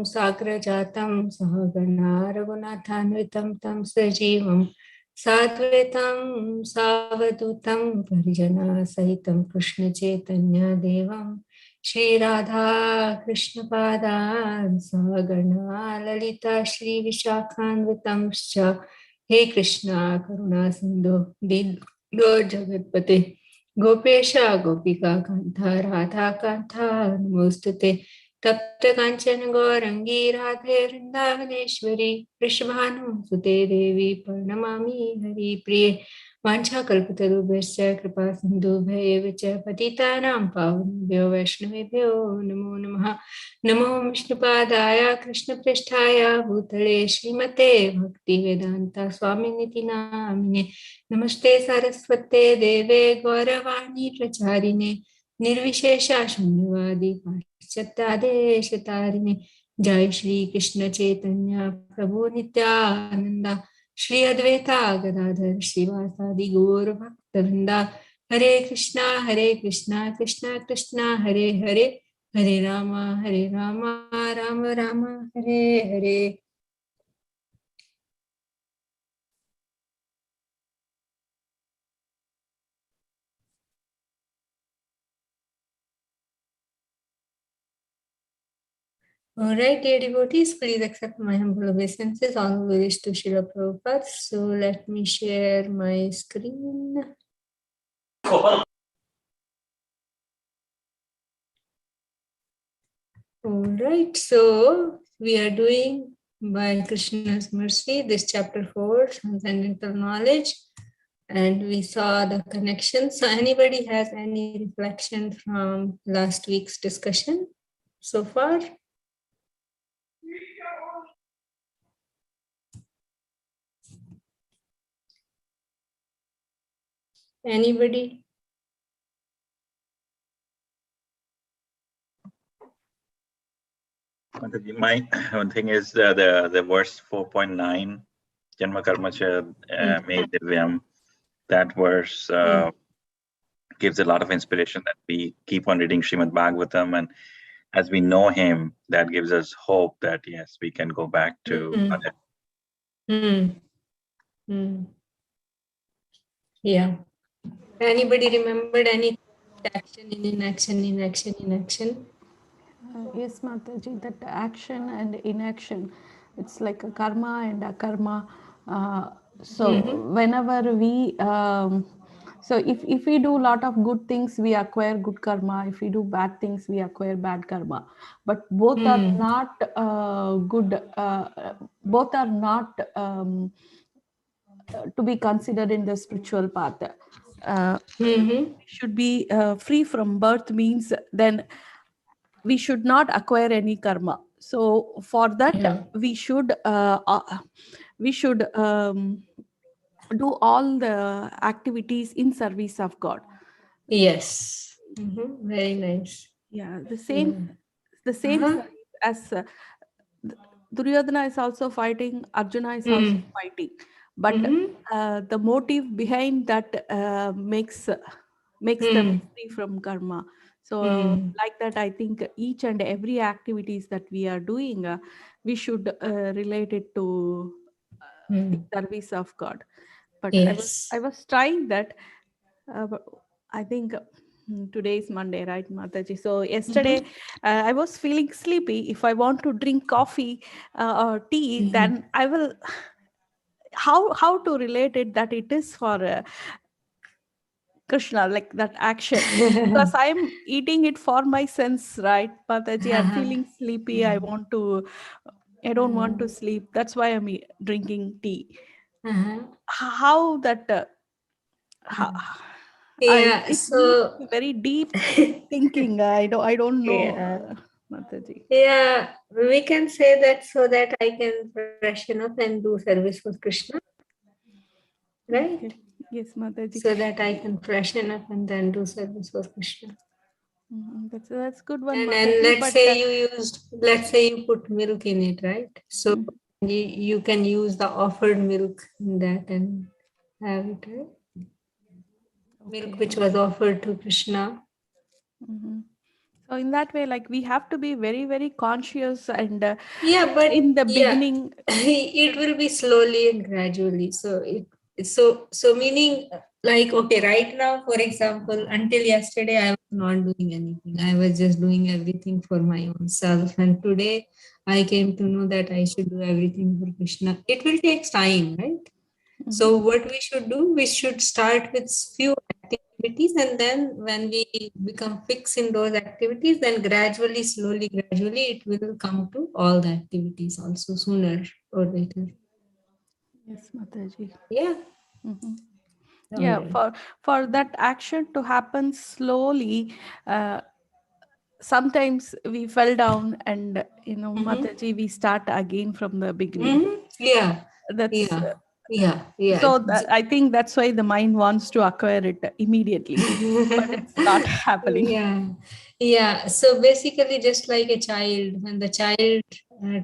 साग्रजातं सहगणा रघुनाथान्वितं तं सजीवं साद्वैतं सावधूतं परिजनसहितं कृष्णचैतन्यदेवं श्रीराधा कृष्णपादान् सहगणा ललिता श्रीविशाखान्वितंश्च हे कृष्णा करुणा सिन्धु दीनबन्धो जगत्पते गोपेश गोपिका कान्ता राधा कान्ता नमोस्तुते तप्त कांचन गौरंगी राधे वृंदावनेश्वरी वृषभानुसुते देवी प्रणमामि हरिप्रिये वाञ्छाकल्पतरुभ्यश्च कृपा सिन्धुभ्यैव च पतितानां पावनेभ्यो वैष्णवेभ्यो नमो नमः। नमो विष्णुपादाय कृष्णप्रेष्ठाय भूतले श्रीमते भक्तिवेदान्ता स्वामिनिति नामिने नमस्ते सरस्वते देवे गौरवाणी प्रचारिणे निर्विशेषा शून्यवादी पाश्चात्यादेशतारिणे जय श्री कृष्ण चैतन्य प्रभु नित्यानंदा श्री अद्वैता गदाधर श्रीवासादि गौर भक्तवृंदा हरे Krishna Krishna Krishna Hare Hare Hare Ram Ram Ram Hare Hare. All right, dear devotees, please accept my humble obeisances. All glories to Srila Prabhupada. So let me share my screen. All right, so we are doing by Krishna's mercy this chapter 4, Transcendental Knowledge, and we saw the connection. So anybody has any reflection from last week's discussion so far? Anybody? My one thing is the verse 4.9, Janma Karma Cha Me Divyam. That verse gives a lot of inspiration that we keep on reading Srimad Bhagavatam, and as we know him, that gives us hope that yes, we can go back to Yeah. Anybody remembered any action in inaction? Yes, Mataji, that action and inaction, it's like a karma and a karma. Whenever we, so if we do a lot of good things, we acquire good karma. If we do bad things, we acquire bad karma. But both are not good. Both are not to be considered in the spiritual path. We should be free from birth means then we should not acquire any karma. So for that we should do all the activities in service of God. Yes. Very nice. Yeah, the same service as Duryodhana is also fighting, Arjuna is also fighting, but the motive behind that makes them free from karma. So like that, I think each and every activities that we are doing, we should relate it to the service of God. But yes. I was trying that. I think today is Monday, right, Mataji? So yesterday I was feeling sleepy. If I want to drink coffee or tea, then I will. How to relate it that it is for Krishna, like that action, because I'm eating it for my sense, right, Mataji? I'm feeling sleepy. I don't want to sleep. That's why I'm drinking tea. How that? Yeah, It's so very deep thinking. I don't know, Mataji. Yeah, we can say that so that I can freshen up and do service for Krishna, right? Okay. Yes, Mataji. So that I can freshen up and then do service for Krishna. That's good one, And Mataji. let's say you put milk in it, right? So you can use the offered milk in that and have it, right? Milk which was offered to Krishna. So in that way, like we have to be very, very conscious and Yeah, but in the yeah, beginning. it will be slowly and gradually. So meaning like, okay, right now, for example, until yesterday, I was not doing anything. I was just doing everything for my own self. And today I came to know that I should do everything for Krishna. It will take time, right? So what we should do, we should start with few activities, and then when we become fixed in those activities, then gradually, slowly, gradually, it will come to all the activities also sooner or later. Yes, Mataji. Yeah. Mhm. All Yeah, right. for that action to happen slowly, sometimes we fell down and Mataji, we start again from the beginning. Yeah. That's Yeah. Yeah. Yeah. so that, I think that's why the mind wants to acquire it immediately, but it's not happening. Yeah, yeah. So basically, just like a child, when the child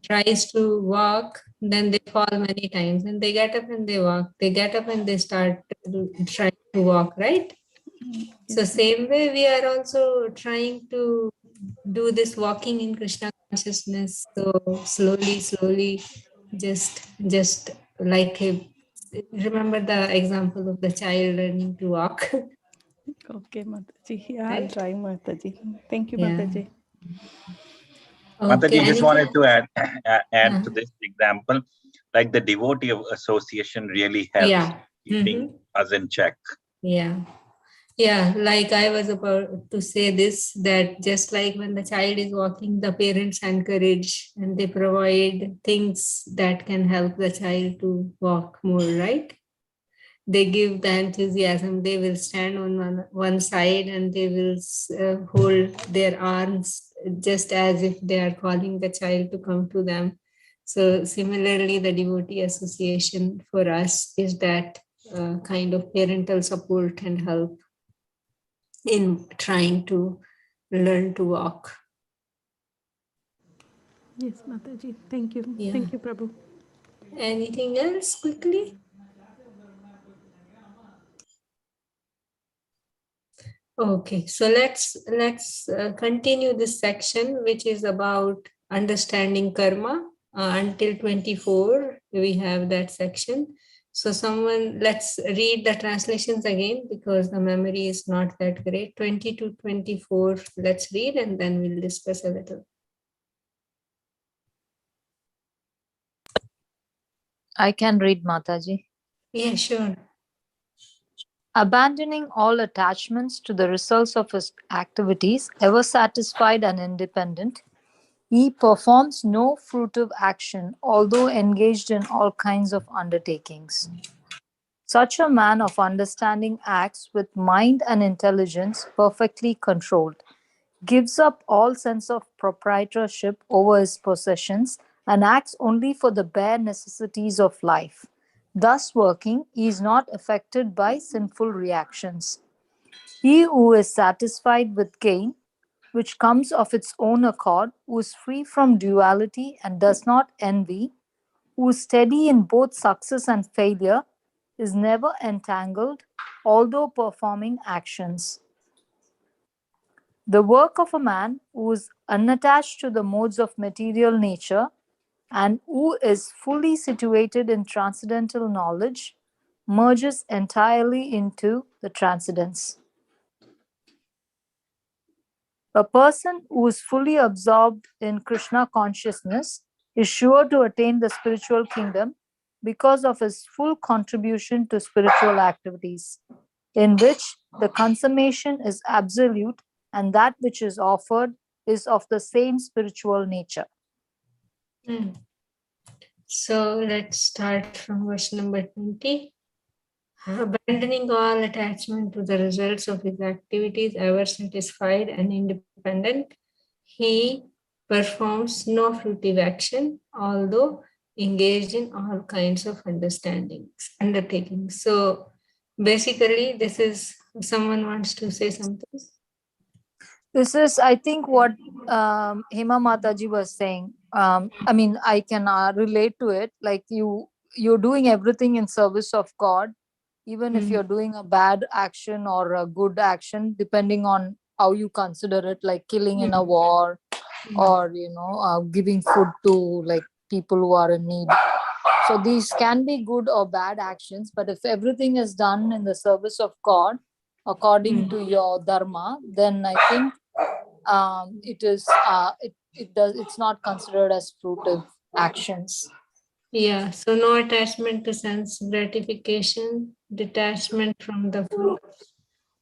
tries to walk, then they fall many times, and they get up and they walk. They get up and they start to try to walk, right? So Yes. same way, we are also trying to do this walking in Krishna consciousness. So slowly, slowly, just like remember the example of the child learning to walk, Okay, Mataji. Yeah, I'll right? try, Mataji. Thank you, Yeah. Mataji. Okay. Mataji, just wanted Anything? to add Uh, to this example, like the devotee of association really helps yeah. keeping us in check. Yeah. Yeah. Like I was about to say this, that just like when the child is walking, the parents encourage and they provide things that can help the child to walk more, right? They give the enthusiasm. They will stand on one side and they will hold their arms just as if they are calling the child to come to them. So similarly, the devotee association for us is that kind of parental support and help in trying to learn to walk. Yes, Mataji. Thank you. Yeah. Thank you, Prabhu. Anything else quickly? Okay, so let's continue this section, which is about understanding karma. Until 24, we have that section. So someone, let's read the translations again because the memory is not that great. 20 to 24, let's read and then we'll discuss a little. I can read, Mataji. Yeah, sure. Abandoning all attachments to the results of his activities, ever satisfied and independent, he performs no fruitive action, although engaged in all kinds of undertakings. Such a man of understanding acts with mind and intelligence perfectly controlled, gives up all sense of proprietorship over his possessions, and acts only for the bare necessities of life. Thus working, he is not affected by sinful reactions. He who is satisfied with gain, which comes of its own accord, who is free from duality and does not envy, who is steady in both success and failure, is never entangled, although performing actions. The work of a man who is unattached to the modes of material nature and who is fully situated in transcendental knowledge merges entirely into the transcendence. A person who is fully absorbed in Krishna consciousness is sure to attain the spiritual kingdom because of his full contribution to spiritual activities, in which the consummation is absolute and that which is offered is of the same spiritual nature. Hmm. So let's start from verse number 20. Abandoning all attachment to the results of his activities, ever satisfied and independent, he performs no fruitive action, although engaged in all kinds of undertakings. So basically, this is someone wants to say something. This is, I think, what Hema Mataji was saying. I mean, I can relate to it. Like you're doing everything in service of God, even if you're doing a bad action or a good action, depending on how you consider it, like killing in a war, or giving food to like people who are in need. So these can be good or bad actions, but if everything is done in the service of God according to your dharma, then I think it's not considered as fruitive actions. Yeah, so no attachment to sense gratification, detachment from the fruit,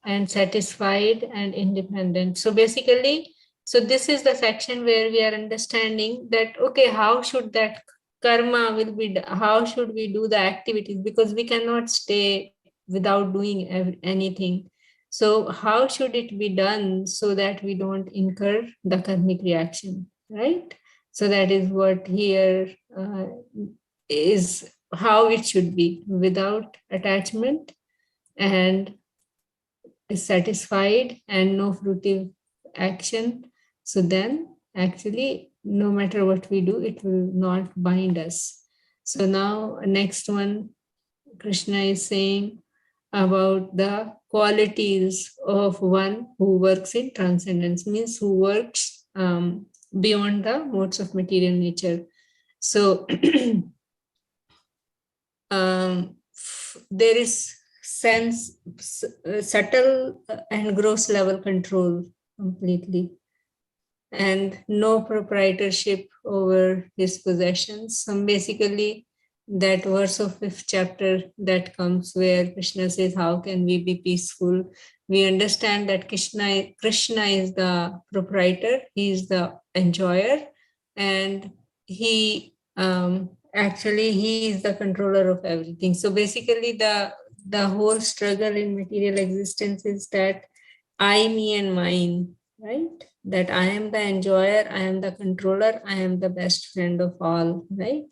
and satisfied and independent. So basically, so this is the section where we are understanding that, okay, how should that karma will be, how should we do the activities? Because we cannot stay without doing anything. So how should it be done so that we don't incur the karmic reaction, right? So that is what here is how it should be, without attachment and is satisfied and no fruitive action. So then actually no matter what we do, it will not bind us. So now next one, Krishna is saying about the qualities of one who works in transcendence, means who works beyond the modes of material nature. So there is sense, subtle and gross level control completely, and no proprietorship over his possessions. So basically, that verse of 5th chapter that comes where Krishna says, how can we be peaceful? We understand that Krishna is the proprietor, he is the enjoyer, and he actually he is the controller of everything. So basically the whole struggle in material existence is that I, me, and mine, right? That I am the enjoyer, I am the controller, I am the best friend of all, right?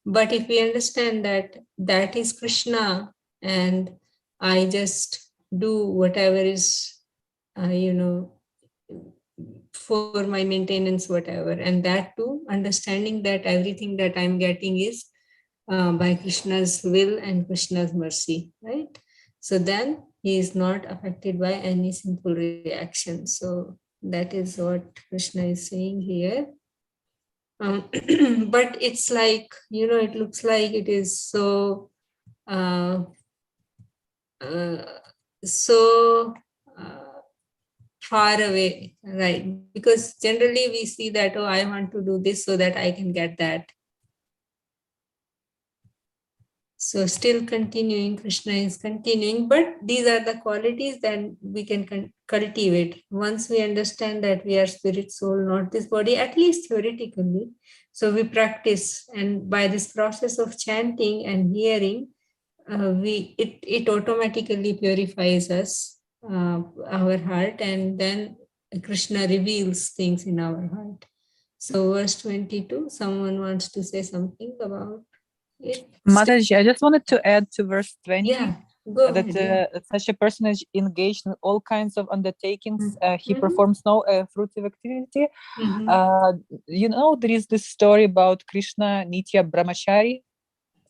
But if we understand that that is Krishna and I just do whatever is, for my maintenance, whatever, and that too, understanding that everything that I'm getting is by Krishna's will and Krishna's mercy, right? So then he is not affected by any sinful reaction. So that is what Krishna is saying here. But it's like, it looks like it is so, uh, so far away, right? Because generally we see that, oh, I want to do this so that I can get that. So still continuing, Krishna is continuing, but these are the qualities that we can cultivate. Once we understand that we are spirit, soul, not this body, at least theoretically. So we practice, and by this process of chanting and hearing, it automatically purifies us, our heart, and then Krishna reveals things in our heart. So verse 22, someone wants to say something about it? Mataji, I just wanted to add to verse 20 go that ahead, such a person is engaged in all kinds of undertakings. He Mhm. performs no fruitive activity. Mhm. There is this story about Krishna Nitya Brahmachari.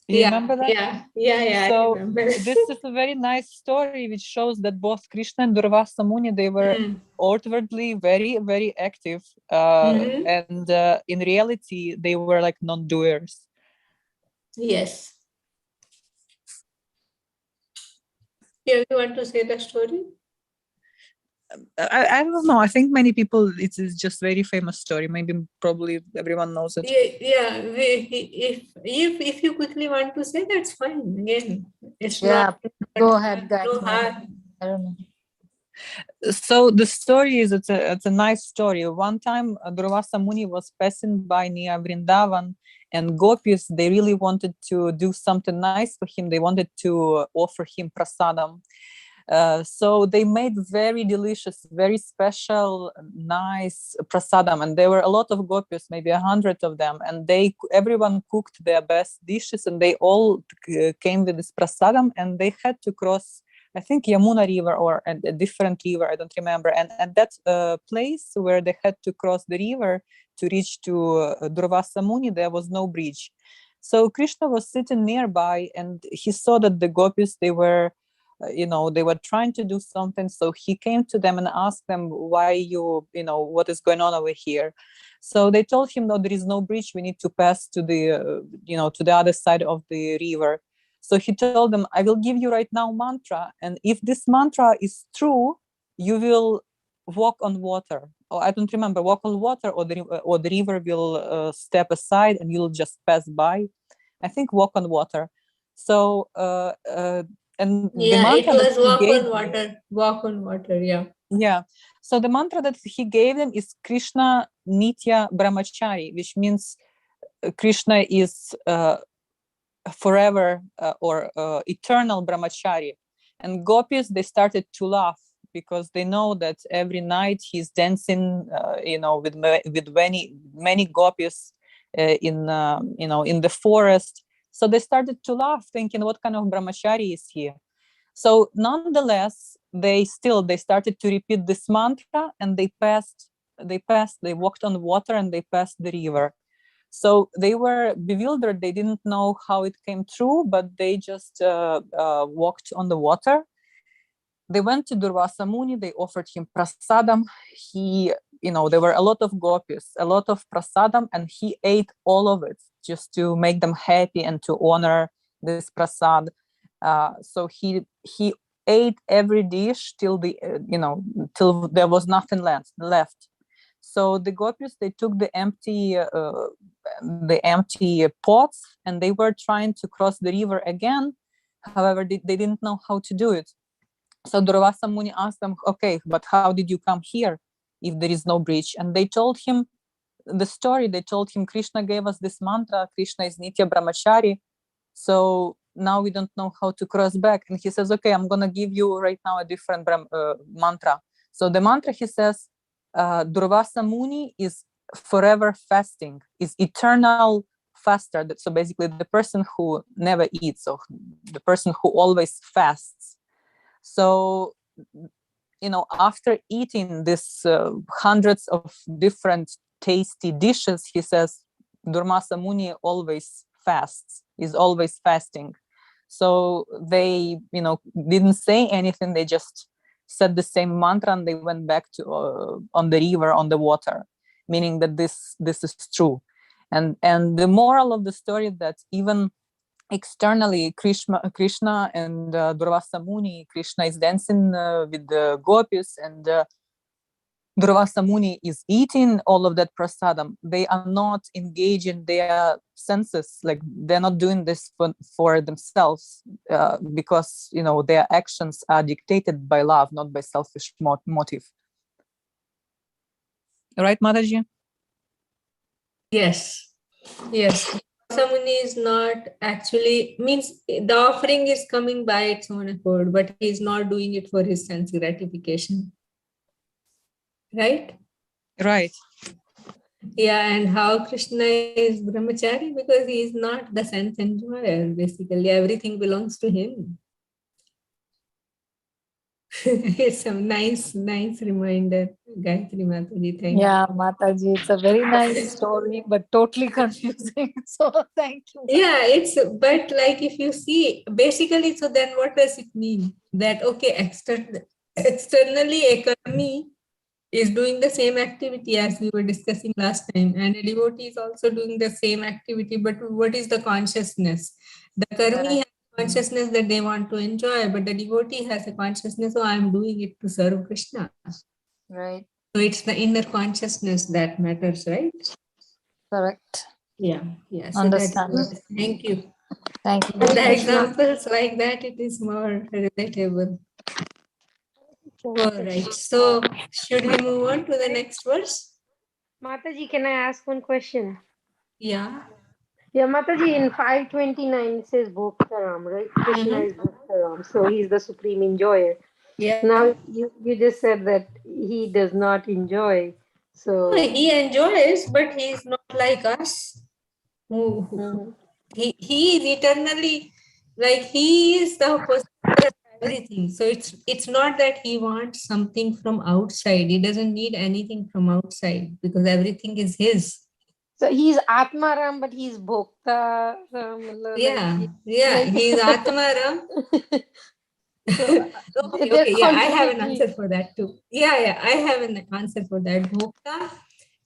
You remember that? Yeah, So I remember. this is a very nice story which shows that both Krishna and Durvasa Muni, they were outwardly very, very active. And in reality, they were like non-doers. Yes. Yeah, you want to say the story? I don't know. I think many people, it is just very famous story. Maybe probably everyone knows it. Yeah. If you quickly want to say, that's fine. Again, it's not. Go ahead, guys. No harm. I don't know. So the story is, it's a nice story. One time Durvasa Muni was passing by near Vrindavan, and gopis, they really wanted to do something nice for him. They wanted to offer him prasadam. So they made very delicious, very special, nice prasadam, and there were a lot of gopis, maybe 100 of them, and everyone cooked their best dishes, and they all came with this prasadam, and they had to cross, I think, Yamuna River or a different river, I don't remember. And at that place where they had to cross the river to reach to Durvasa Muni, there was no bridge. So Krishna was sitting nearby, and he saw that the gopis, they were they were trying to do something. So he came to them and asked them, why what is going on over here? So they told him, no, there is no bridge. We need to pass to the, to the other side of the river. So he told them, I will give you right now mantra. And if this mantra is true, you will walk on water. Or I don't remember, walk on water, or the river will step aside and you'll just pass by. I think walk on water. So, and the mantra it was that he gave, walk on water, yeah. Yeah. So the mantra that he gave them is Krishna Nitya Brahmachari, which means Krishna is forever or eternal Brahmachari. And gopis, they started to laugh because they know that every night he's dancing, with many gopis in the forest. So they started to laugh, thinking, what kind of Brahmachari is he? So nonetheless, they started to repeat this mantra, and they walked on water and they passed the river. So they were bewildered. They didn't know how it came true, but they just walked on the water. They went to Durvasa Muni. They offered him prasadam. There were a lot of gopis, a lot of prasadam, and he ate all of it just to make them happy and to honor this prasad. So he ate every dish till till there was nothing left. So the gopis, they took the empty pots, and they were trying to cross the river again. However, they didn't know how to do it. So Durvasa Muni asked them, okay, but how did you come here if there is no bridge? And they told him the story. They told him, Krishna gave us this mantra, Krishna is Nitya Brahmachari. So now we don't know how to cross back. And he says, okay, I'm going to give you right now a different mantra. So the mantra, he says, Durvasa Muni is forever fasting, is eternal faster. So basically the person who never eats, or the person who always fasts. So, after eating this hundreds of different tasty dishes, he says, Durvasa Muni always fasts, is always fasting. So they, didn't say anything. They just said the same mantra, and they went back to on the river, on the water, meaning that this is true. And the moral of the story, that even externally, Krishna and Durvasa Muni, Krishna is dancing with the gopis, and Durvasa Muni is eating all of that prasadam. They are not engaging their senses, like they're not doing this for themselves, because their actions are dictated by love, not by selfish motive. Right, Mataji? Yes. Muni is not actually, means the offering is coming by its own accord, but he is not doing it for his sense gratification. Right? Right. Yeah, and how Krishna is Brahmachari? Because he is not the sense enjoyer. Basically, everything belongs to him. It's a nice reminder, Gayatri Mataji. Thank you. Yeah, Mataji, it's a very nice story, but totally confusing. So thank you. Yeah, but like if you see, basically, so then what does it mean? That, okay, externally a karmi is doing the same activity as we were discussing last time, and a devotee is also doing the same activity, but what is the consciousness? The karmi has consciousness that they want to enjoy, but the devotee has a consciousness, oh, I'm doing it to serve Krishna. Right. So it's the inner consciousness that matters, right? Correct. Yeah. So Understand. Thank you. Thank you. With the examples like that, it is more relatable. All right. So should we move on to the next verse? Mataji, can I ask one question? Yeah. Yeah, Mataji, in 529 it says Bhoktaram, right? Krishna is Bhoktaram, so he's the supreme enjoyer. Yeah. Now you just said that he does not enjoy. So He enjoys, but he is not like us. He is eternally, like he is the possessor of everything. So it's not that he wants something from outside. He doesn't need anything from outside because everything is his. So he's Atmaram, but he's Bhokta. Yeah, he's Atmaram. Okay, they're yeah, I have an contradictory. answer for that too. Yeah, I have an answer for that. Bhokta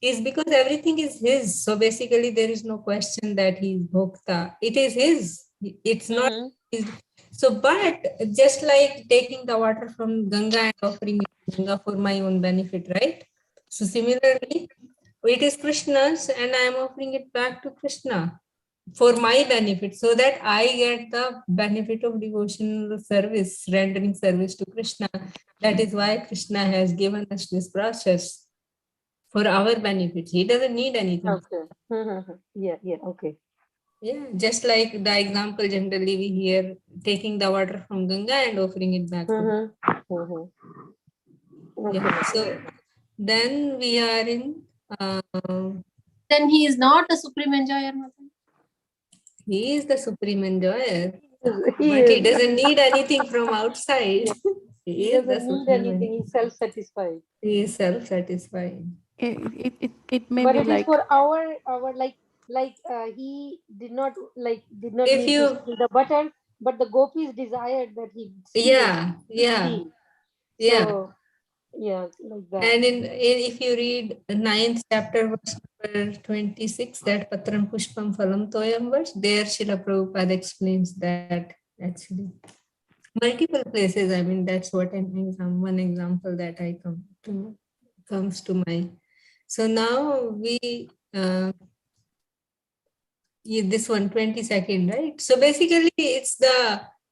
is because everything is his. So basically, there is no question that he is Bhokta. It is his. It's not his. So, but just like taking the water from Ganga and offering it to Ganga for my own benefit, right? So similarly, it is Krishna's and I am offering it back to Krishna for my benefit, so that I get the benefit of devotional service, rendering service to Krishna. That is why Krishna has given us this process for our benefit. He doesn't need anything. Okay. Yeah, okay. Yeah, just like the example generally we hear, taking the water from Ganga and offering it back to Okay. Yeah. So then we are in Then he is not a supreme enjoyer, Mother. he is the supreme enjoyer, He but he is. doesn't need anything from outside. He He is the doesn't need supreme anything. enjoyer. He's self-satisfied. He is self-satisfied. It may But be it is like, for our he did not If need to you, steal the butter, but the gopis desired that he yeah, steal. yeah. So yeah, like that. And if you read the 9th chapter, verse number 26, that Patram Pushpam Phalam Toyam verse, there Srila Prabhupada explains that actually. Multiple places, I mean, that's what one example that comes to mind. So now we, this one, 22nd, right? So basically it's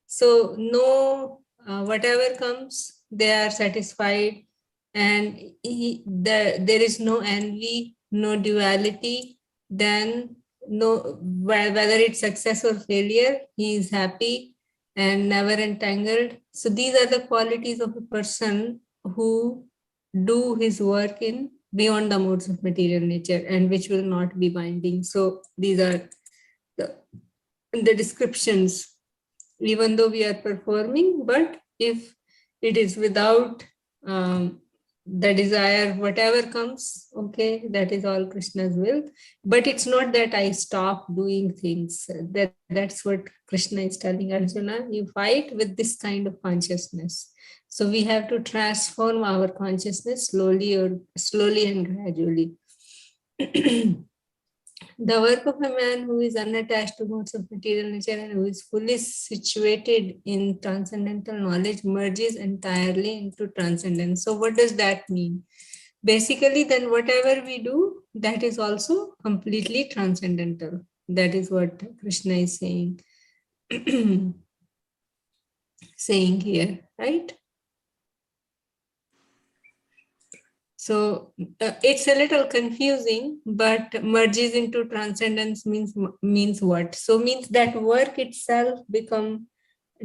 so no, whatever comes, they are satisfied, and there is no envy, no duality, then no, whether it's success or failure, he is happy and never entangled. So these are the qualities of a person who do his work in beyond the modes of material nature and which will not be binding. So these are the descriptions, even though we are performing, but if it is without the desire, whatever comes, okay, that is all Krishna's will. But it's not that I stop doing things. That's what Krishna is telling Arjuna. You fight with this kind of consciousness. So we have to transform our consciousness slowly and gradually. The work of a man who is unattached to modes of material nature and who is fully situated in transcendental knowledge merges entirely into transcendence. So what does that mean? Basically, then whatever we do, that is also completely transcendental. That is what Krishna is saying, saying here, right? So it's a little confusing, but merges into transcendence means what? So means that work itself become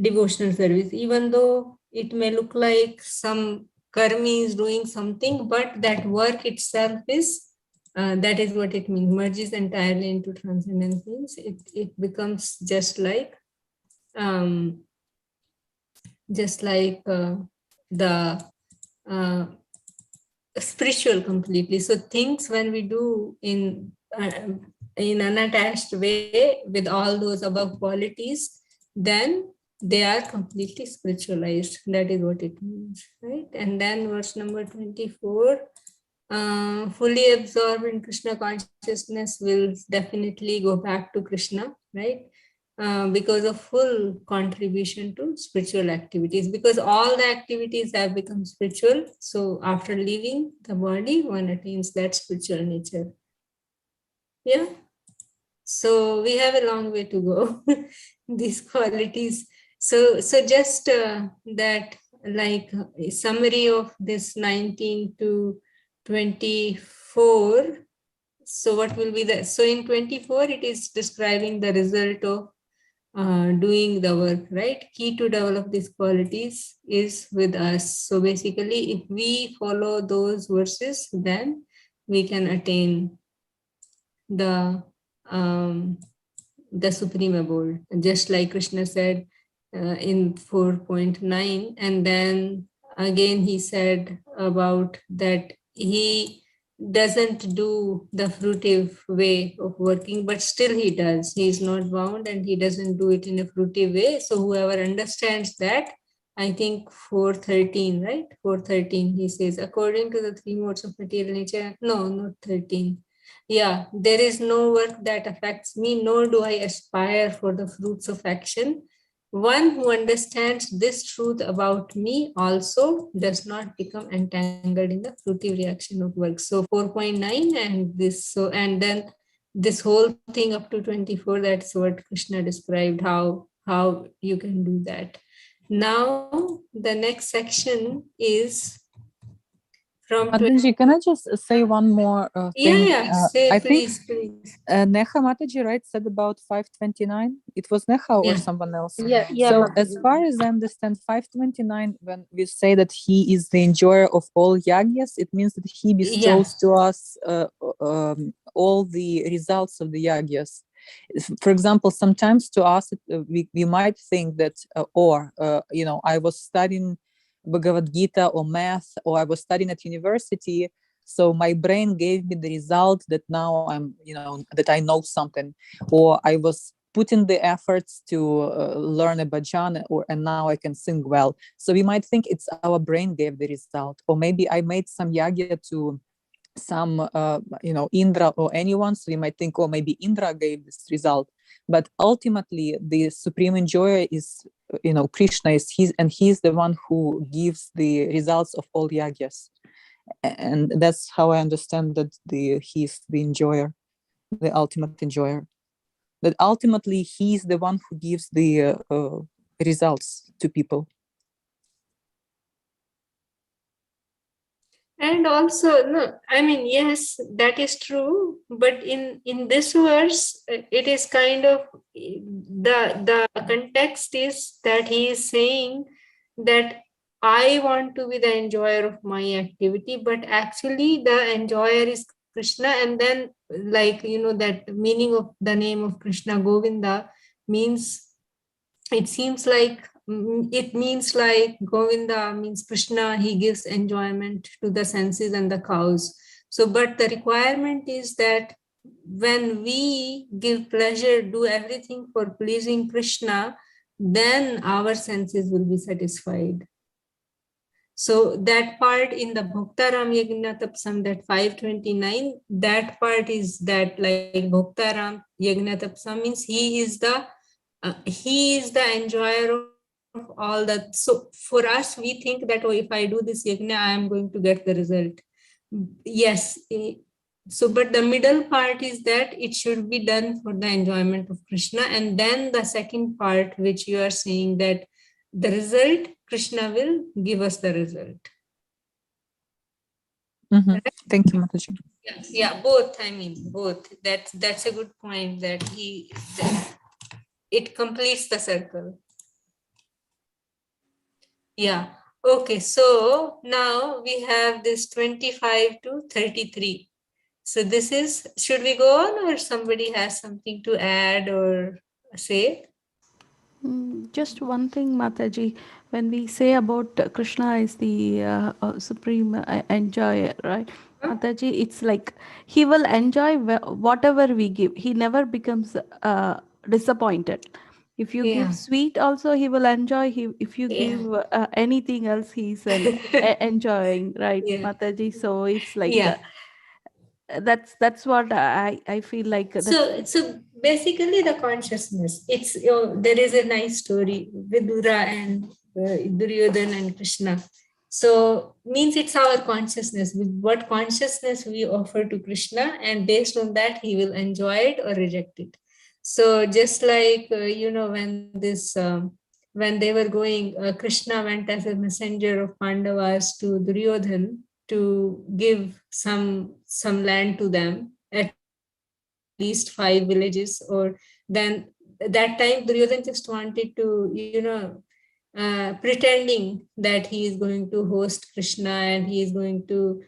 devotional service, even though it may look like some karmi is doing something, but that work itself is, that is what it means. Merges entirely into transcendence means it becomes just like the spiritual completely. So things when we do in unattached way with all those above qualities, then they are completely spiritualized. That is what it means, right? And then verse number 24, fully absorbed in Krishna consciousness will definitely go back to Krishna, right? Because of full contribution to spiritual activities, because all the activities have become spiritual. So after leaving the body, one attains that spiritual nature. Yeah. So we have a long way to go. These qualities. So just that, like a summary of this 19 to 24. So what will be the, so in 24, it is describing the result of doing the work, right? Key to develop these qualities is with us. So basically, if we follow those verses, then we can attain the supreme abode, just like Krishna said in 4.9. And then again he said about that he doesn't do the fruitive way of working, but still he does. He is not bound and he doesn't do it in a fruitive way. So whoever understands that, I think 413, right? 413, he says, according to the three modes of material nature, no, not 13. Yeah, there is no work that affects me, nor do I aspire for the fruits of action. One who understands this truth about me also does not become entangled in the fruitive reaction of work. So 4.9 and this, so, and then this whole thing up to 24, that's what Krishna described, how you can do that. Now, the next section is from Mataji, can I just say one more thing? Say, I please, think please. Neha Mataji, right, said about 529. It was Neha or Yeah. someone else? Yeah, yeah. So Mataji. as far as I understand, 529, when we say that he is the enjoyer of all yagyas, it means that he bestows to us all the results of the yagyas. For example, sometimes to us, we might think that, I was studying Bhagavad Gita or math, or I was studying at university, so my brain gave me the result that now that I know something, or I was putting the efforts to learn a bhajan, and now I can sing well. So we might think it's our brain gave the result, or maybe I made some yagya to some Indra or anyone, so we might think, oh, maybe Indra gave this result, but ultimately the supreme enjoyer is Krishna, is he's the one who gives the results of all yagyas, and that's how I understand that he's the enjoyer, the ultimate enjoyer, that ultimately he's the one who gives the results to people. And also, no, I mean, yes, that is true. But in this verse, it is kind of the context is that he is saying that I want to be the enjoyer of my activity, but actually the enjoyer is Krishna. And then, that meaning of the name of Krishna, Govinda, means, it seems like it means like Govinda means Krishna, he gives enjoyment to the senses and the cows. So, but the requirement is that when we give pleasure, do everything for pleasing Krishna, then our senses will be satisfied. So that part in the Bhaktaram Yagnatapsam, that 529, that part is that like Bhaktaram Yagnatapsam means he is the enjoyer of all that. So for us, we think that, oh, if I do this yajna, I am going to get the result. Yes. So, but the middle part is that it should be done for the enjoyment of Krishna. And then the second part, which you are saying, that the result, Krishna will give us the result. Mm-hmm. Thank you, Mataji. Yeah, both. I mean, both. That's a good point, that it completes the circle. Yeah. Okay. So now we have this 25 to 33. So this is, should we go on, or somebody has something to add or say? Just one thing, Mataji. When we say about Krishna is the supreme enjoyer, right? Mataji, it's like he will enjoy whatever we give. He never becomes disappointed. If you give sweet, also he will enjoy. If you give anything else, he's enjoying, right, Mataji? So it's like that's what I feel like. So basically the consciousness. It's there is a nice story with Vidura and Duryodhana and Krishna. So means it's our consciousness, with what consciousness we offer to Krishna, and based on that he will enjoy it or reject it. So just like when they were going, Krishna went as a messenger of Pandavas to Duryodhana to give some land to them, at least 5 villages. Or then that time Duryodhana just wanted to pretending that he is going to host Krishna and he is going to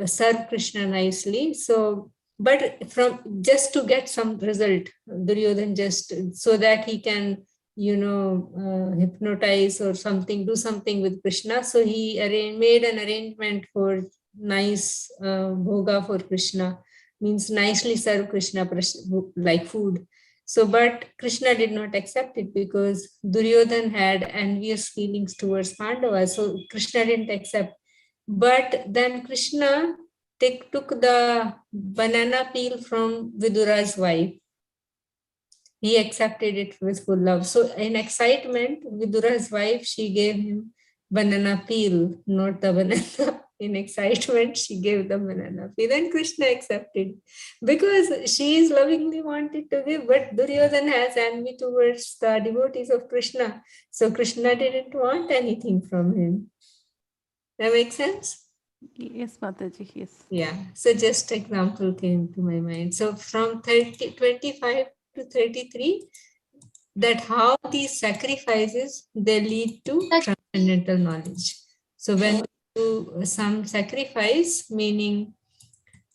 serve Krishna nicely. So but from just to get some result, Duryodhana, just so that he can hypnotize or something, do something with Krishna. So he made an arrangement for nice bhoga for Krishna, means nicely serve Krishna like food. So, but Krishna did not accept it because Duryodhana had envious feelings towards Pandava. So Krishna didn't accept. But then Krishna took the banana peel from Vidura's wife. He accepted it with full love. So in excitement, Vidura's wife, she gave him banana peel, not the banana. In excitement, she gave the banana peel, and Krishna accepted because she is lovingly wanted to give, but Duryodhana has envy towards the devotees of Krishna. So Krishna didn't want anything from him. That makes sense? Yes, Mataji, yes. Yeah. So just example came to my mind. So from 25 to 33, that how these sacrifices, they lead to transcendental knowledge. So when we do some sacrifice, meaning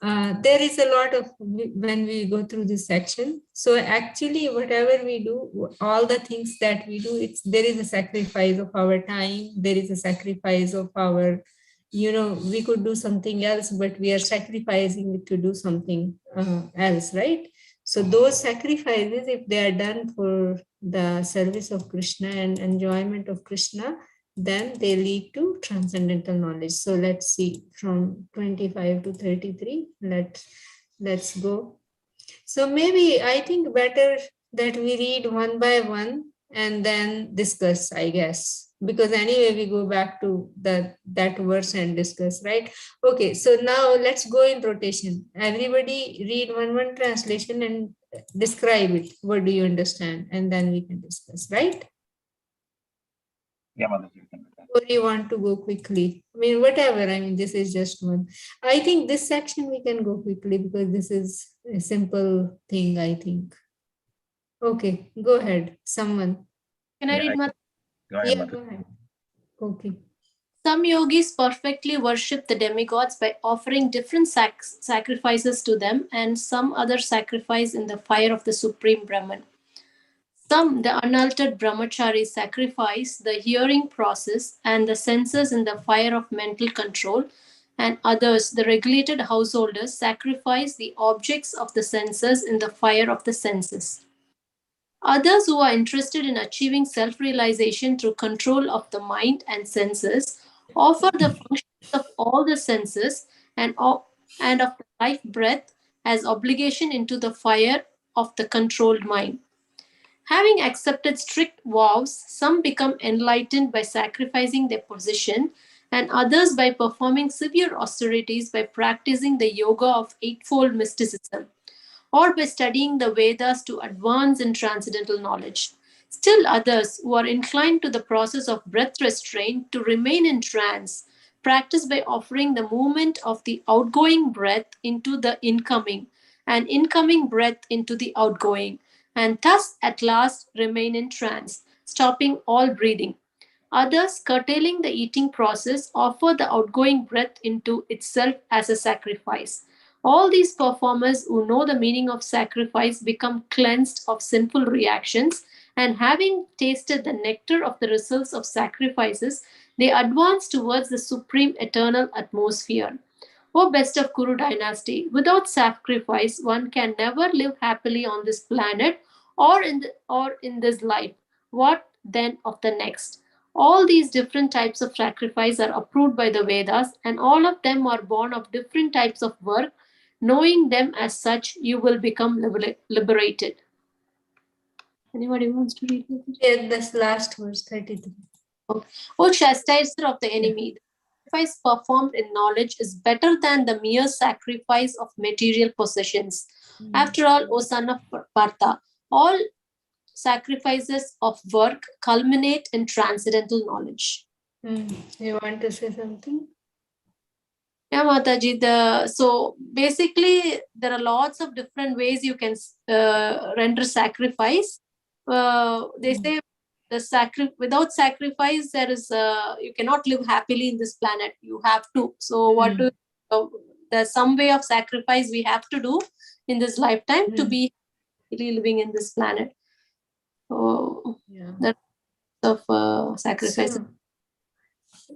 there is a lot of, when we go through this section, so actually whatever we do, all the things that we do, there is a sacrifice of our time, there is a sacrifice of our, we could do something else, but we are sacrificing it to do something else, right? So those sacrifices, if they are done for the service of Krishna and enjoyment of Krishna, then they lead to transcendental knowledge. So let's see from 25 to 33. Let's go. So maybe I think better that we read one by one and then discuss, I guess, because anyway we go back to that verse and discuss, right? Okay, so now let's go in rotation. Everybody read one translation and describe it. What do you understand? And then we can discuss, right? Yeah, Mataji, you can do that. Or you want to go quickly? I mean, whatever. I mean, this is just one. I think this section we can go quickly because this is a simple thing, I think. Okay, go ahead. Someone. Can I Yeah, read? Go ahead, Yeah, Mataji. go ahead. Okay. Some yogis perfectly worship the demigods by offering different sacrifices to them, and some other sacrifice in the fire of the Supreme Brahman. Some, the unaltered brahmacharis, sacrifice the hearing process and the senses in the fire of mental control, and others, the regulated householders, sacrifice the objects of the senses in the fire of the senses. Others who are interested in achieving self realization through control of the mind and senses offer the functions of all the senses and of the life breath as obligation into the fire of the controlled mind. Having accepted strict vows, some become enlightened by sacrificing their position, and others by performing severe austerities by practicing the yoga of eightfold mysticism, or by studying the Vedas to advance in transcendental knowledge. Still others, who are inclined to the process of breath restraint to remain in trance, practice by offering the movement of the outgoing breath into the incoming, and incoming breath into the outgoing, and thus at last remain in trance, stopping all breathing. Others, curtailing the eating process, offer the outgoing breath into itself as a sacrifice. All these performers who know the meaning of sacrifice become cleansed of sinful reactions, and having tasted the nectar of the results of sacrifices, they advance towards the supreme eternal atmosphere. O best of Kuru dynasty, without sacrifice, one can never live happily on this planet or in this life. What then of the next? All these different types of sacrifice are approved by the Vedas, and all of them are born of different types of work. Knowing them as such, you will become liberated. Anybody wants to read it? Yeah, this last verse, 33. O chastiser of the enemy, the sacrifice performed in knowledge is better than the mere sacrifice of material possessions. After all, O son of Partha, all sacrifices of work culminate in transcendental knowledge. You want to say something? Yeah, Mataji. So basically, there are lots of different ways you can render sacrifice. They say without sacrifice, there is you cannot live happily in this planet. You have to. So there's some way of sacrifice we have to do in this lifetime to be happily living in this planet. So that's of sacrifice.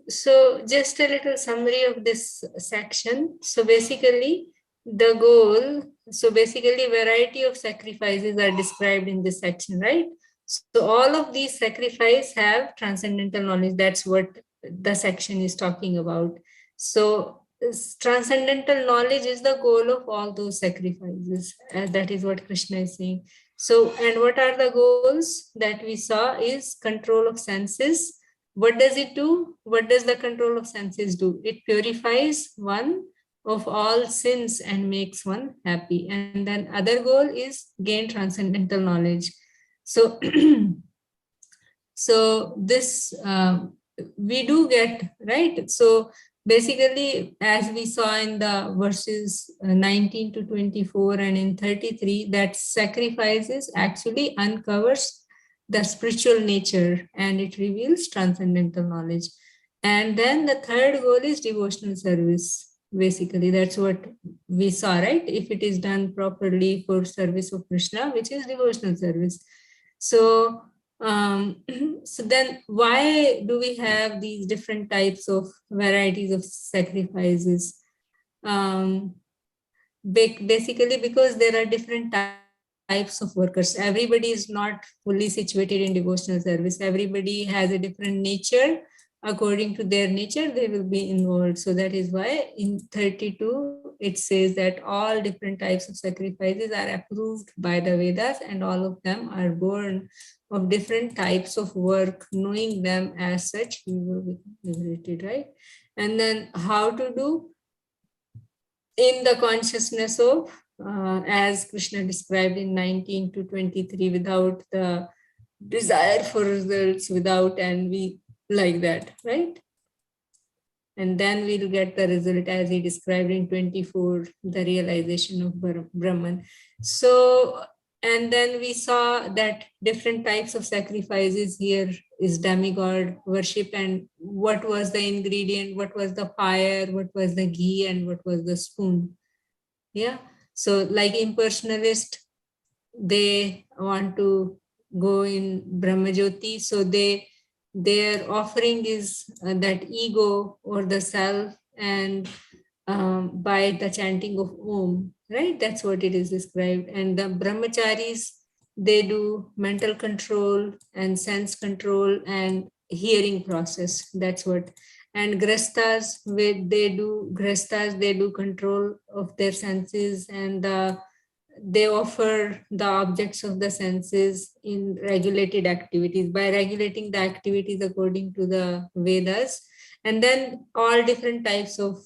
So just a little summary of this section. So basically, the goal So basically, variety of sacrifices are described in this section, right? So all of these sacrifices have transcendental knowledge. That's what the section is talking about. So transcendental knowledge is the goal of all those sacrifices. That is what Krishna is saying. So, and what are the goals that we saw is control of senses. What does it do? What does the control of senses do? It purifies one of all sins and makes one happy. And then other goal is gain transcendental knowledge. So, so this we do get, right? So basically, as we saw in the verses 19 to 24 and in 33, that sacrifices actually uncovers the spiritual nature and it reveals transcendental knowledge. And then the third goal is devotional service. Basically, that's what we saw, right? If it is done properly for service of Krishna, which is devotional service. So, so then why do we have these different types of varieties of sacrifices? Basically, because there are different types of workers. Everybody is not fully situated in devotional service. Everybody has a different nature. According to their nature, they will be involved. So that is why in 32, it says that all different types of sacrifices are approved by the Vedas and all of them are born of different types of work. Knowing them as such, we will be liberated, right? And then how to do? In the consciousness of, as Krishna described in 19 to 23, without the desire for results, without envy, like that, right? And then we'll get the result as he described in 24, the realization of Brahman. So, and then we saw that different types of sacrifices here is demigod worship, and what was the ingredient, what was the fire, what was the ghee, and what was the spoon. Yeah. So like impersonalist, they want to go in Brahmajyoti, so their offering is that ego or the self, and by the chanting of Om, right? That's what it is described. And the Brahmacharis, they do mental control and sense control and hearing process. That's what. And Grastas, they do control of their senses, and they offer the objects of the senses in regulated activities by regulating the activities according to the Vedas. And then all different types of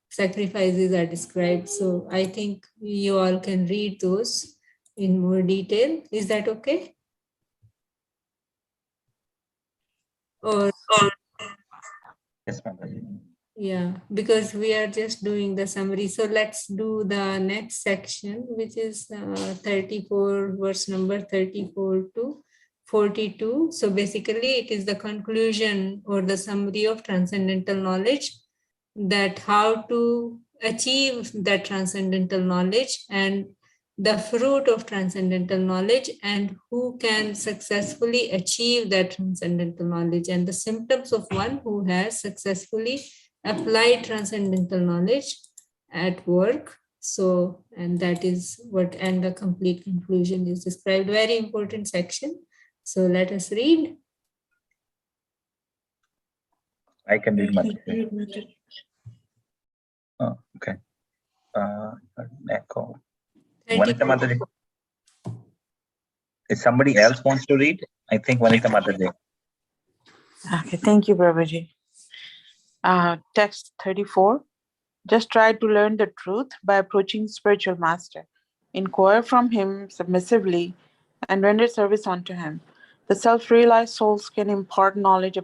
sacrifices are described. So I think you all can read those in more detail. Is that okay? Or Yes, ma'am. yeah, because we are just doing the summary. So let's do the next section, which is 34, verse number 34 to 42. So basically, it is the conclusion or the summary of transcendental knowledge, that how to achieve that transcendental knowledge and the fruit of transcendental knowledge, and who can successfully achieve that transcendental knowledge, and the symptoms of one who has successfully applied transcendental knowledge at work. So, and that is what, and the complete conclusion is described. Very important section. So let us read. I can read much. Oh, okay. Echo. Vanita Mataji. If somebody else wants to read, I think Vanita Mataji. Okay, thank you, Prabhuji. Text 34. Just try to learn the truth by approaching spiritual master. Inquire from him submissively and render service unto him. The self-realized souls can impart knowledge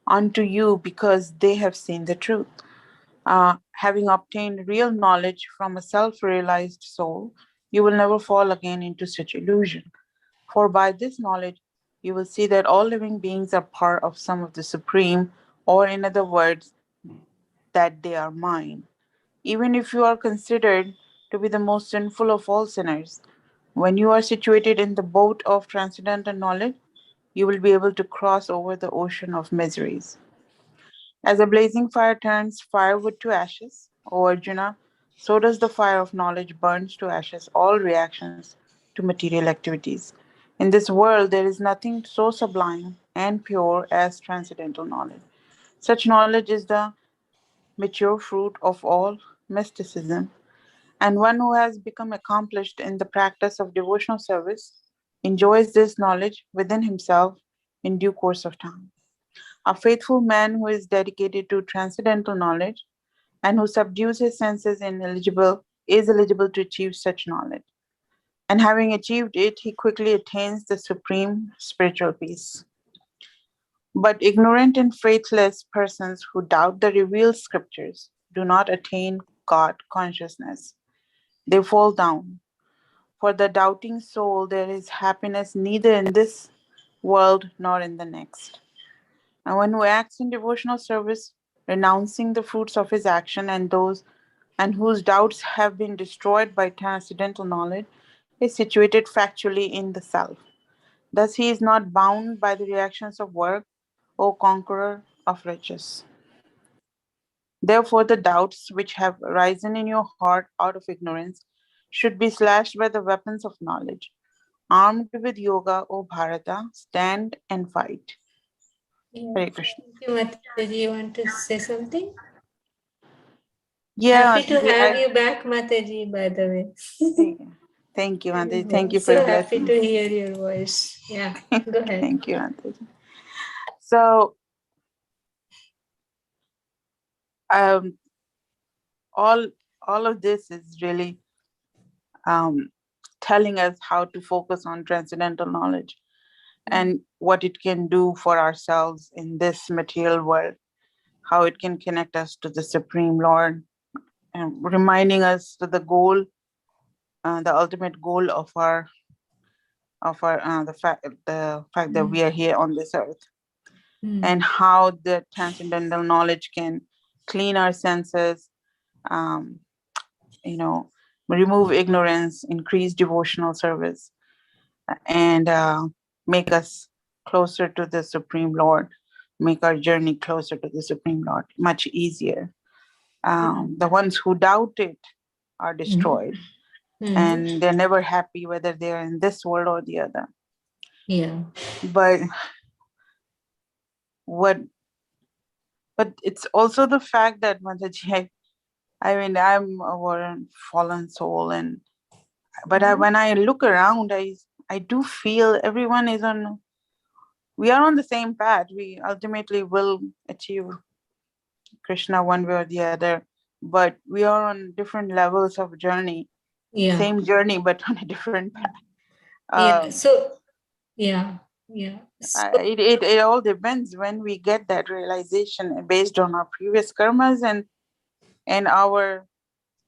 unto you because they have seen the truth. Having obtained real knowledge from a self-realized soul, you will never fall again into such illusion. For by this knowledge, you will see that all living beings are part of some of the supreme, or in other words, that they are mine. Even if you are considered to be the most sinful of all sinners, when you are situated in the boat of transcendental knowledge, you will be able to cross over the ocean of miseries. As a blazing fire turns firewood to ashes, O Arjuna, so does the fire of knowledge burns to ashes all reactions to material activities. In this world, there is nothing so sublime and pure as transcendental knowledge. Such knowledge is the mature fruit of all mysticism, and one who has become accomplished in the practice of devotional service enjoys this knowledge within himself in due course of time. A faithful man who is dedicated to transcendental knowledge and who subdues his senses is eligible to achieve such knowledge. And having achieved it, he quickly attains the supreme spiritual peace. But ignorant and faithless persons who doubt the revealed scriptures do not attain God consciousness. They fall down. For the doubting soul, there is happiness neither in this world nor in the next. And one who acts in devotional service, renouncing the fruits of his action and whose doubts have been destroyed by transcendental knowledge, is situated factually in the self. Thus he is not bound by the reactions of work, O conqueror of riches. Therefore, the doubts which have arisen in your heart out of ignorance should be slashed by the weapons of knowledge. Armed with yoga, O Bharata, stand and fight. Yeah. Hare Krishna. Thank you, Mataji. You want to say something? Yeah, Happy to have you back, Mataji, by the way. Thank you, Mataji. Yeah, Thank you for so your happy blessings. to hear your voice. Yeah, go ahead. Thank you, Mataji. So, all of this is really telling us how to focus on transcendental knowledge and what it can do for ourselves in this material world, how it can connect us to the Supreme Lord, and reminding us to the goal, the ultimate goal of the fact that we are here on this earth, and how the transcendental knowledge can clean our senses, um, remove ignorance, increase devotional service, and make us closer to the Supreme Lord, make our journey closer to the Supreme Lord much easier. The ones who doubt it are destroyed, and they're never happy whether they're in this world or the other. Yeah. But it's also the fact that Mataji, I'm a fallen soul, when I look around, I do feel everyone we are on the same path. We ultimately will achieve Krishna one way or the other, but we are on different levels of journey. Yeah. Same journey, but on a different path. Yeah. So, yeah. So, it all depends when we get that realization based on our previous karmas and our.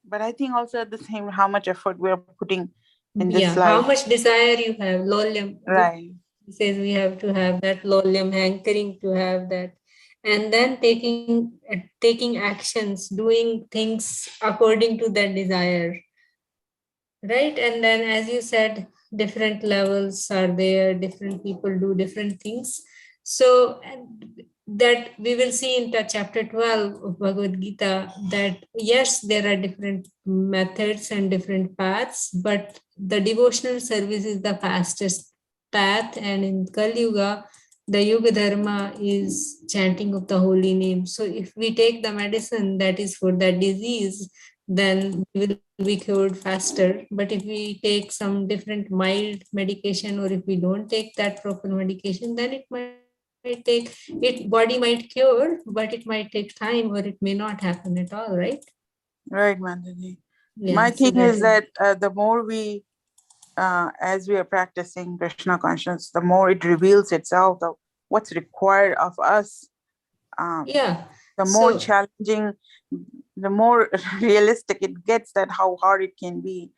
But I think also at the same how much effort we are putting in this life. How much desire you have, lolyam. Right. It says we have to have that lolyam, hankering to have that, and then taking actions, doing things according to that desire, right? And then, as you said, different levels are there. Different people do different things. So that we will see in chapter 12 of Bhagavad Gita that yes, there are different methods and different paths, but the devotional service is the fastest path. And in Kali Yuga, the Yuga Dharma is chanting of the holy name. So if we take the medicine that is for that disease, then we will be cured faster. But if we take some different mild medication, or if we don't take that proper medication, then it might take it, body might cure, but it might take time, or it may not happen at all, right? Right, Mandaji. Yeah, My so thing is that the more we, as we are practicing Krishna consciousness, the more it reveals itself, what's required of us. The more challenging, the more realistic it gets, that how hard it can be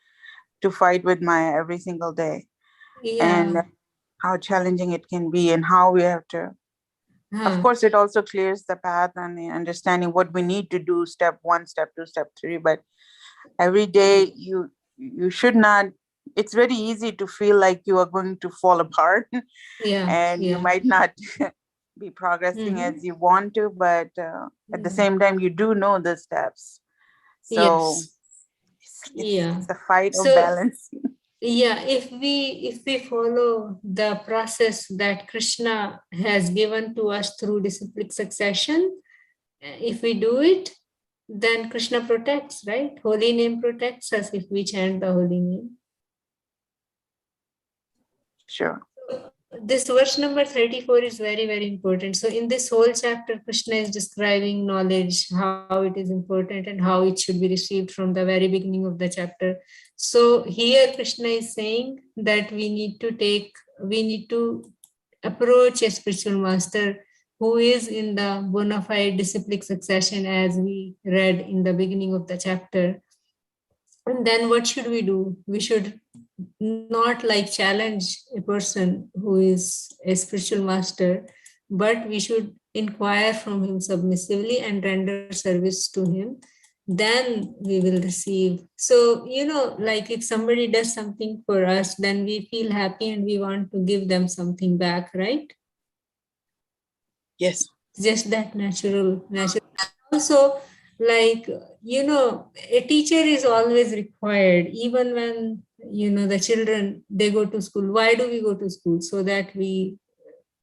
to fight with Maya every single day. And how challenging it can be, and how we have to. Of course, it also clears the path and understanding what we need to do, step 1, step 2, step 3. But every day you should not, it's very easy to feel like you are going to fall apart, and you might not be progressing as you want to, but at the same time you do know the steps. So Yeah. It's a fight of So, balance. yeah, if we follow the process that Krishna has given to us through disciplic succession, if we do it, then Krishna protects, right? Holy name protects us if we chant the holy name. Sure. This verse number 34 is very, very important. So in this whole chapter, Krishna is describing knowledge, how it is important and how it should be received from the very beginning of the chapter. So here Krishna is saying that we need to approach a spiritual master who is in the bona fide disciplic succession, as we read in the beginning of the chapter. And then what should we do? We should not like challenge a person who is a spiritual master, but we should inquire from him submissively and render service to him. Then we will receive. So, like if somebody does something for us, then we feel happy and we want to give them something back, right? Yes. Just that natural. Also, like, a teacher is always required, even when, the children, they go to school. Why do we go to school? So that there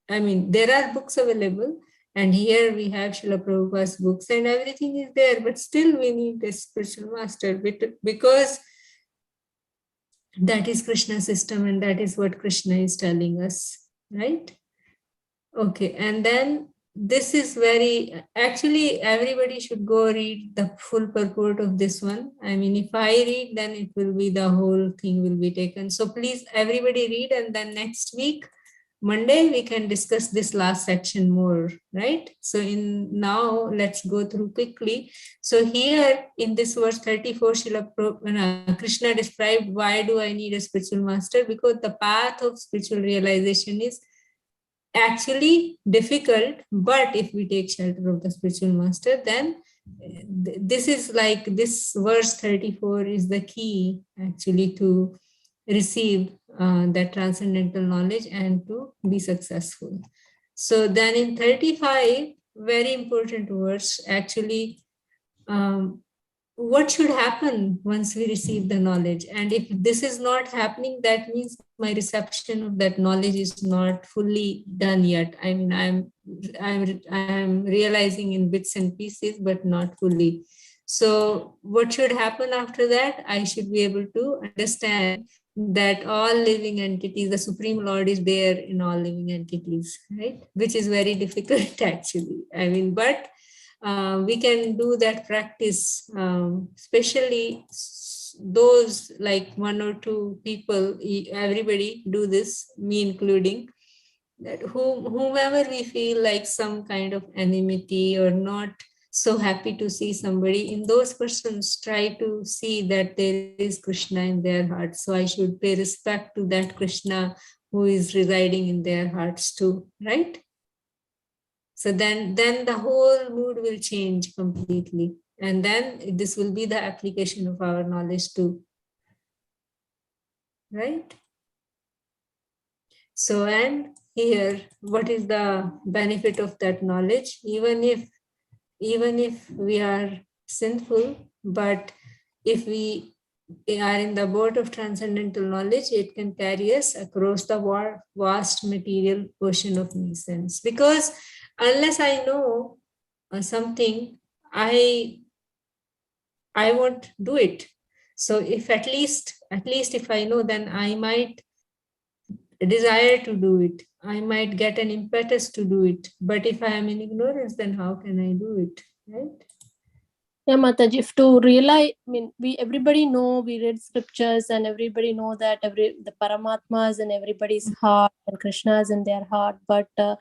are books available, and here we have Srila Prabhupada's books and everything is there, but still we need a spiritual master because that is Krishna's system and that is what Krishna is telling us, right? Okay, and then this is actually everybody should go read the full purport of this one. If I read, then it will be the whole thing will be taken. So please everybody read, and then next week, Monday, we can discuss this last section more, right? So now let's go through quickly. So here in this verse 34, Krishna described why do I need a spiritual master? Because the path of spiritual realization is actually difficult, but if we take shelter of the spiritual master, then this is like this verse 34 is the key actually to receive that transcendental knowledge and to be successful. So then in 35, very important verse actually, what should happen once we receive the knowledge? And if this is not happening, that means my reception of that knowledge is not fully done yet. I'm realizing in bits and pieces, but not fully. So what should happen after that? I should be able to understand that all living entities, the Supreme Lord is there in all living entities, right? Which is very difficult actually. But we can do that practice, especially those like one or two people, everybody do this, me including, that whomever we feel like some kind of enmity or not so happy to see somebody, in those persons try to see that there is Krishna in their hearts. So I should pay respect to that Krishna who is residing in their hearts too, right? So then the whole mood will change completely. And then this will be the application of our knowledge too. Right? So, and here, what is the benefit of that knowledge? Even if we are sinful, but if we are in the boat of transcendental knowledge, it can carry us across the vast material ocean of nescience. Because unless I know something, I won't do it. So if at least if I know, then I might desire to do it. I might get an impetus to do it. But if I am in ignorance, then how can I do it, right? Yeah, Mataji, if to realize, everybody know, we read scriptures and everybody know that the Paramatma is in everybody's heart and Krishna is in their heart, but the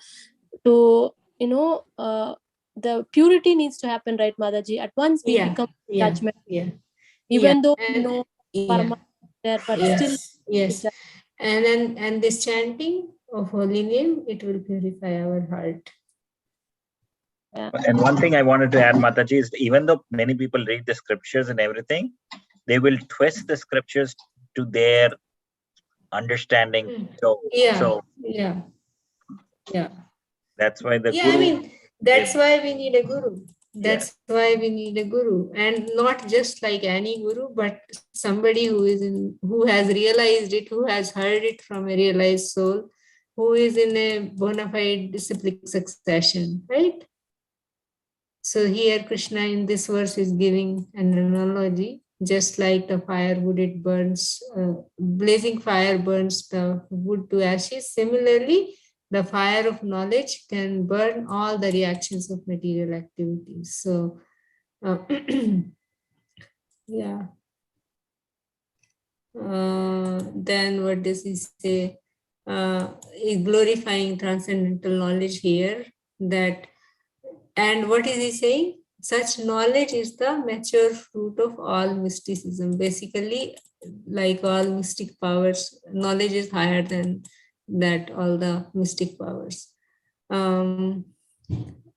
purity needs to happen, right, Mataji? At once we become judgment. Even though we know Paramatma is there, but still. Yes. And this chanting of holy name, it will purify our heart. Yeah. And one thing I wanted to add, Mataji, is even though many people read the scriptures and everything, they will twist the scriptures to their understanding. Yeah. That's why the guru. That's why we need a guru. That's why we need a guru, and not just like any guru, but somebody who has realized it, who has heard it from a realized soul, who is in a bona fide disciplic succession, right? So here Krishna in this verse is giving an analogy, just like the firewood, it burns, blazing fire burns the wood to ashes. Similarly, the fire of knowledge can burn all the reactions of material activities. So, yeah. Then what does he say? Glorifying transcendental knowledge here, that, and what is he saying? Such knowledge is the mature fruit of all mysticism. Basically, like all mystic powers, knowledge is higher than that, all the mystic powers. And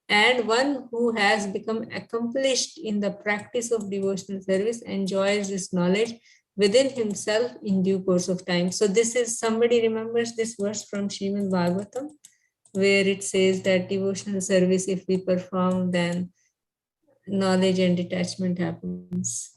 one who has become accomplished in the practice of devotional service enjoys this knowledge within himself in due course of time. So this is, somebody remembers this verse from Srimad Bhagavatam, where it says that devotional service, if we perform, then knowledge and detachment happens.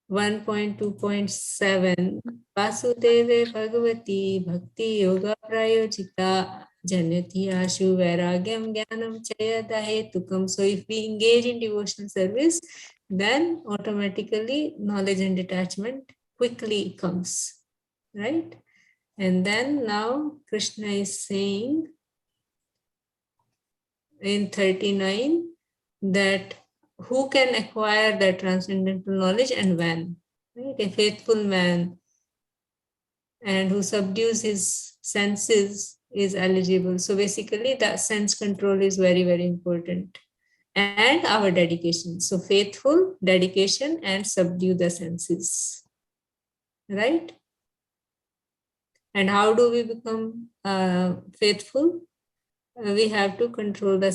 1.2.7 Vasudeve Bhagavati Bhakti Yoga Prayojita Janyati Ashu Vairagyam Jnanam Chayada Hetukam. So if we engage in devotional service, then automatically knowledge and detachment quickly comes, right? And then now Krishna is saying in 39 that who can acquire that transcendental knowledge and when, right? A faithful man and who subdues his senses is eligible. So basically that sense control is very, very important, and our dedication. So faithful, dedication, and subdue the senses, right? And how do we become faithful? We have to control the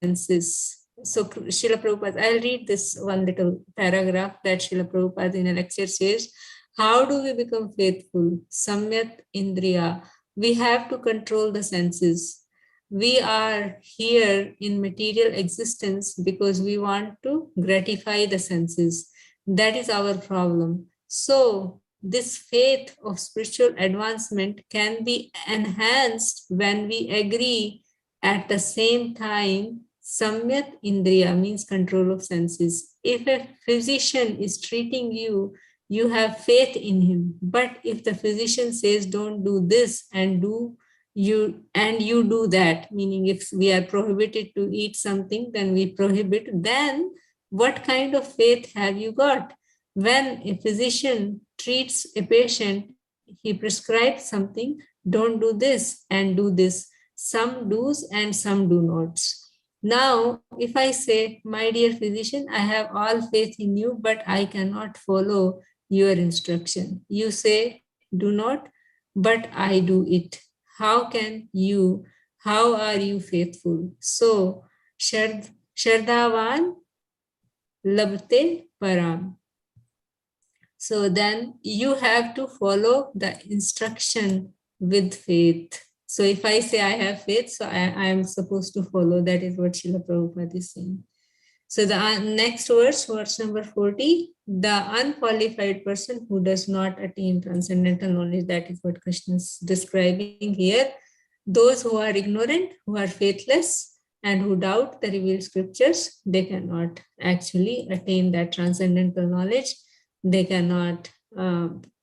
senses. So Srila Prabhupada, I'll read this one little paragraph that Srila Prabhupada in a lecture says. How do we become faithful? Samyat Indriya. We have to control the senses. We are here in material existence because we want to gratify the senses. That is our problem. So this faith of spiritual advancement can be enhanced when we agree at the same time. Samyat Indriya means control of senses. If a physician is treating you, you have faith in him. But if the physician says, don't do this and you do that, meaning if we are prohibited to eat something, then we prohibit, then what kind of faith have you got? When a physician treats a patient, he prescribes something, don't do this and do this. Some do's and some do nots. Now, if I say, my dear physician, I have all faith in you, but I cannot follow your instruction. You say, do not, but I do it. How are you faithful? So, Shardhavan labte param. So then you have to follow the instruction with faith. So if I say I have faith, so I am supposed to follow. That is what Srila Prabhupada is saying. So the next verse number 40, the unqualified person who does not attain transcendental knowledge, that is what Krishna is describing here. Those who are ignorant, who are faithless, and who doubt the revealed scriptures, they cannot actually attain that transcendental knowledge. They cannot,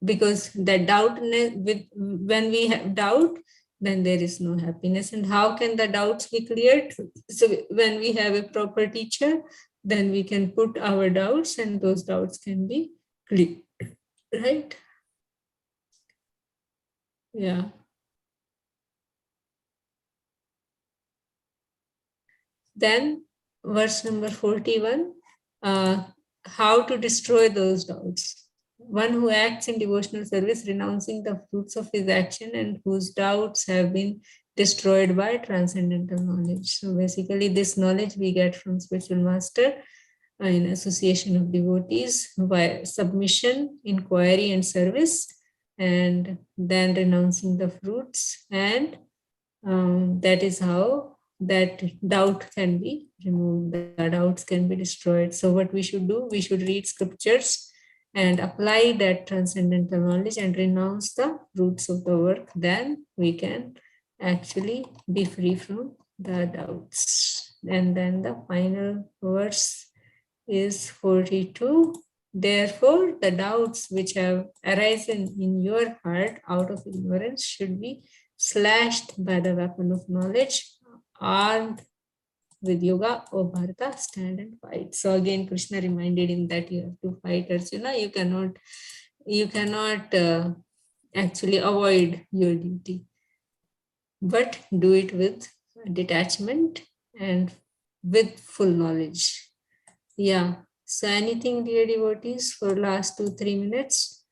because that doubt, when we have doubt, then there is no happiness. And how can the doubts be cleared? So when we have a proper teacher, then we can put our doubts and those doubts can be cleared, right? Yeah. Then verse number 41, how to destroy those doubts. One who acts in devotional service, renouncing the fruits of his action and whose doubts have been destroyed by transcendental knowledge. So basically this knowledge we get from spiritual master in association of devotees by submission, inquiry and service, and then renouncing the fruits, and that is how that doubt can be removed, the doubts can be destroyed. So what we should do, we should read scriptures and apply that transcendental knowledge and renounce the roots of the work. Then we can actually be free from the doubts. And then the final verse is 42. Therefore, the doubts which have arisen in your heart out of ignorance should be slashed by the weapon of knowledge. Armed with yoga, O Bharata, stand and fight. So again, Krishna reminded him that you have to fight, Arjuna. You cannot actually avoid your duty, but do it with detachment and with full knowledge. Yeah. So anything, dear devotees, for last 2-3 minutes?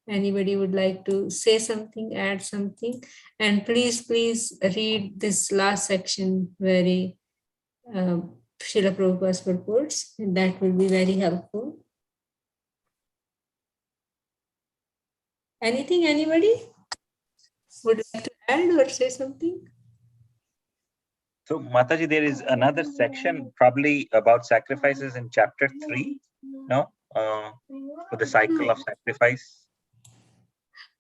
Anybody would like to say something, add something? And please read this last section very Srila Prabhupada's purports. That will be very helpful. Anything, anybody would like to add or say something? So, Mataji, there is another section probably about sacrifices in chapter 3, no? For the cycle of sacrifice.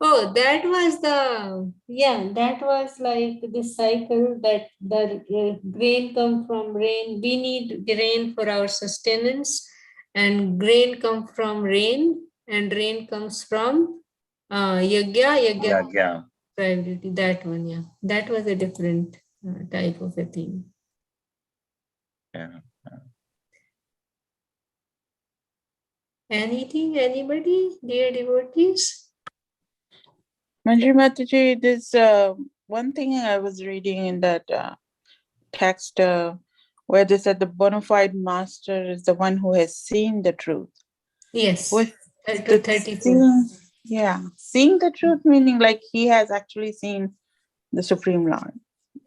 Oh, that was that was like the cycle that the grain come from rain. We need grain for our sustenance, and grain come from rain, and rain comes from yagya. Priority, that one, yeah. That was a different type of a thing. Yeah. Anything, anybody, dear devotees? Manjari Mataji, there's one thing I was reading in that text where they said the bona fide master is the one who has seen the truth. Yes, With 34. Seeing the truth meaning like he has actually seen the Supreme Lord.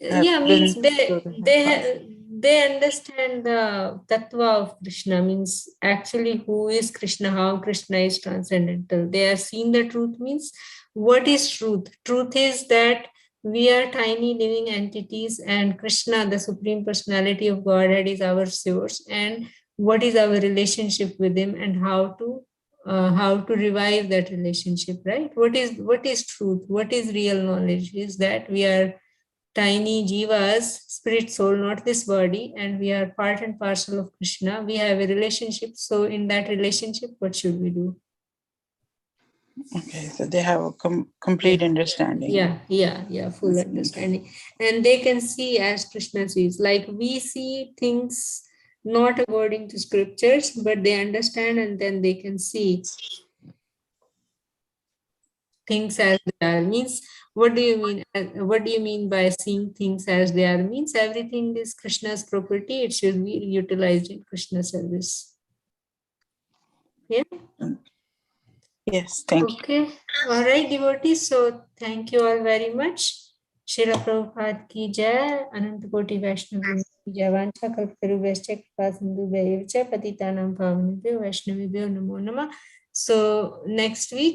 Yeah, means they understand the tattva of Krishna, means actually who is Krishna, how Krishna is transcendental. They are seeing the truth, means what is truth? Truth is that we are tiny living entities and Krishna, the Supreme Personality of Godhead, is our source, and what is our relationship with him and how to revive that relationship, right? What is truth? What is real knowledge? Is that we are tiny jivas, spirit, soul, not this body, and we are part and parcel of Krishna. We have a relationship. So in that relationship, what should we do? Okay, so they have a complete understanding. Yeah, full understanding. And they can see as Krishna sees. Like we see things not according to scriptures, but they understand and then they can see things as they are. Means, what do you mean? What do you mean by seeing things as they are? Means everything is Krishna's property. It should be utilized in Krishna service. Yeah. Yes, thank you. Okay. All right, devotees. So thank you all very much. Srila Prabhupada ki jai, Ananta Koti Vaishnavi ki jai, Vancha Kalpatarubhyascha Kripa Sindhubhyo Patitanam Pavanebhyo Vaishnavibhyo Namo Namah. So next week